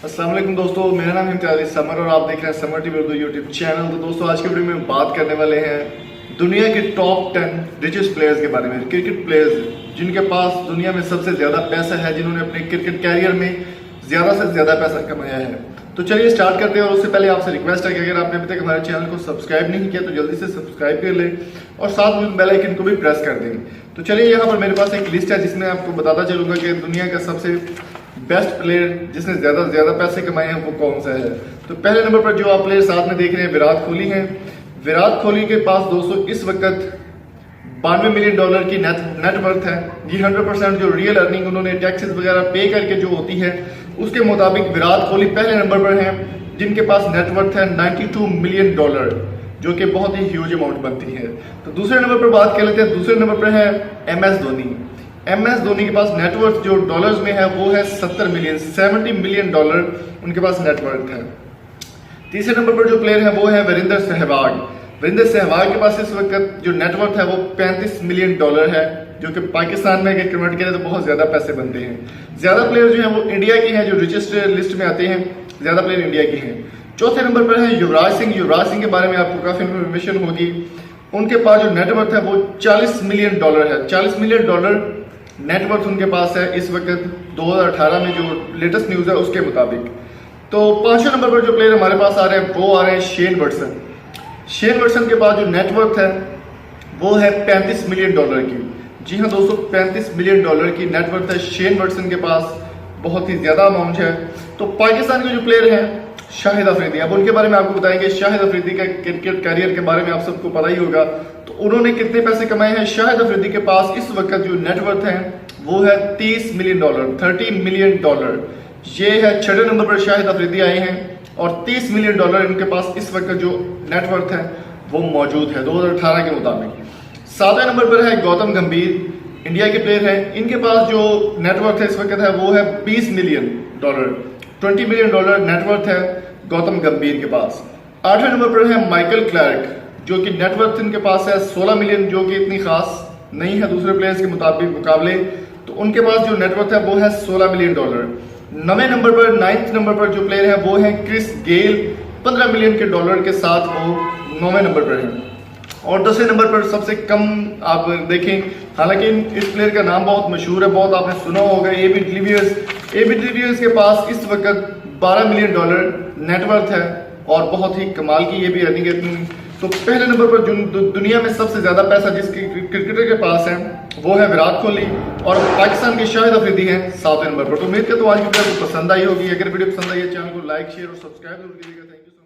अस्सलाम वालेकुम दोस्तों, मेरा नाम इम्तियाज समर और आप देख रहे हैं summer TV Urdu YouTube channel. तो दोस्तों आज की वीडियो में बात करने वाले हैं दुनिया के टॉप 10 रिचेस्ट प्लेयर्स के बारे में। क्रिकेट प्लेयर्स जिनके पास दुनिया में सबसे ज़्यादा पैसा है, जिन्होंने अपने क्रिकेट कैरियर में ज़्यादा से ज़्यादा पैसा कमाया है। तो चलिए स्टार्ट करते हैं। और उससे पहले आपसे रिक्वेस्ट है कि अगर आपने अभी तक हमारे चैनल को सब्सक्राइब नहीं किया तो जल्दी से सब्सक्राइब कर लें और साथ में बेल आइकन को भी प्रेस कर दें। तो चलिए यहाँ पर मेरे पास एक लिस्ट है जिसमें आपको बताता चलूँगा कि दुनिया का सबसे बेस्ट प्लेयर जिसने ज़्यादा से ज़्यादा पैसे कमाए हैं वो कौन सा है। तो पहले नंबर पर जो आप प्लेयर साथ में देख रहे हैं विराट कोहली हैं। विराट कोहली के पास दोस्तों इस वक्त $92 मिलियन की नेट वर्थ है। ये 100% जो रियल अर्निंग उन्होंने टैक्सेस वगैरह पे करके जो होती है उसके मुताबिक विराट कोहली पहले नंबर पर हैं, जिनके पास नेट वर्थ है $92 मिलियन, जो कि बहुत ही ह्यूज अमाउंट बनती है। तो दूसरे नंबर पर बात कर लेते हैं। दूसरे नंबर पर है MS धोनी। MS धोनी के पास नेटवर्थ जो डॉलर्स में है वो है $70 मिलियन उनके पास नेटवर्थ है। तीसरे नंबर पर जो प्लेयर है वो है वीरेंद्र सहवाग। वीरेंद्र सहवाग के पास इस वक्त जो नेटवर्थ है वो $35 मिलियन है, जो कि पाकिस्तान में अगर कन्वर्ट करें तो बहुत ज्यादा पैसे बनते हैं। ज्यादा प्लेयर जो है वो इंडिया के हैं, जो रिचेस्ट लिस्ट में आते हैं ज्यादा प्लेयर इंडिया के हैं। चौथे नंबर पर है युवराज सिंह। युवराज सिंह के बारे में आपको काफी इन्फॉर्मेशन होगी। उनके पास जो नेटवर्थ है वो $40 मिलियन है। $40 मिलियन नेटवर्थ उनके पास है इस वक्त 2018 में जो लेटेस्ट न्यूज है उसके मुताबिक। तो पांचवें नंबर पर जो प्लेयर हमारे पास आ रहे हैं वो आ रहे हैं शेन वॉटसन। शेन वॉटसन के पास जो नेटवर्थ है वो है $35 मिलियन की। जी हाँ दोस्तों, $35 मिलियन की नेटवर्थ है शेन वॉटसन के पास, बहुत ही ज्यादा अमाउंट है। तो पाकिस्तान के जो प्लेयर हैं शाहिद अफरीदी, अब उनके बारे में आपको बताएंगे। शाहिद अफरीदी का क्रिकेट कैरियर के बारे में आप सबको पता ही होगा। तो उन्होंने कितने पैसे कमाए हैं। शाहिद अफरीदी के पास इस वक्त जो नेटवर्थ है वो है $30 मिलियन, $30 मिलियन। ये है छठे नंबर पर शाहिद अफरीदी आए हैं और $30 मिलियन इनके पास इस वक्त जो नेटवर्थ है वो मौजूद है 2018 के मुताबिक। सातवें नंबर पर है गौतम गंभीर, इंडिया के प्लेयर हैं। इनके पास जो नेटवर्थ है इस वक्त है वो है $20 मिलियन, $20 मिलियन नेटवर्थ है गौतम गंभीर के पास। आठवें नंबर पर है माइकल क्लार्क, जो कि नेटवर्थ इनके पास है $16 मिलियन, जो कि इतनी खास नहीं है दूसरे प्लेयर्स के मुकाबले। तो उनके पास जो नेटवर्थ है वो है $16 मिलियन। नवे नंबर पर, 9th नंबर पर जो प्लेयर है वो है क्रिस गेल, $15 मिलियन के साथ वो 9वें नंबर पर है। और 10वें नंबर पर सबसे कम आप देखें, हालांकि इस प्लेयर का नाम बहुत मशहूर है, बहुत आपने सुना होगा, एबी डिविलियर्स के पास इस वक्त $12 मिलियन नेटवर्थ है और बहुत ही कमाल की ये भी अर्निंग है। तो पहले नंबर पर जो दुनिया में सबसे ज्यादा पैसा जिस क्रिकेटर के पास है वो है विराट कोहली और पाकिस्तान के शाहिद अफरीदी हैं 7वें नंबर पर। तो उम्मीद करता हूं आज की वीडियो आपको पसंद आई होगी। अगर वीडियो पसंद आई है चैनल को लाइक शेयर और सब्सक्राइब जरूर कीजिएगा। Thank you.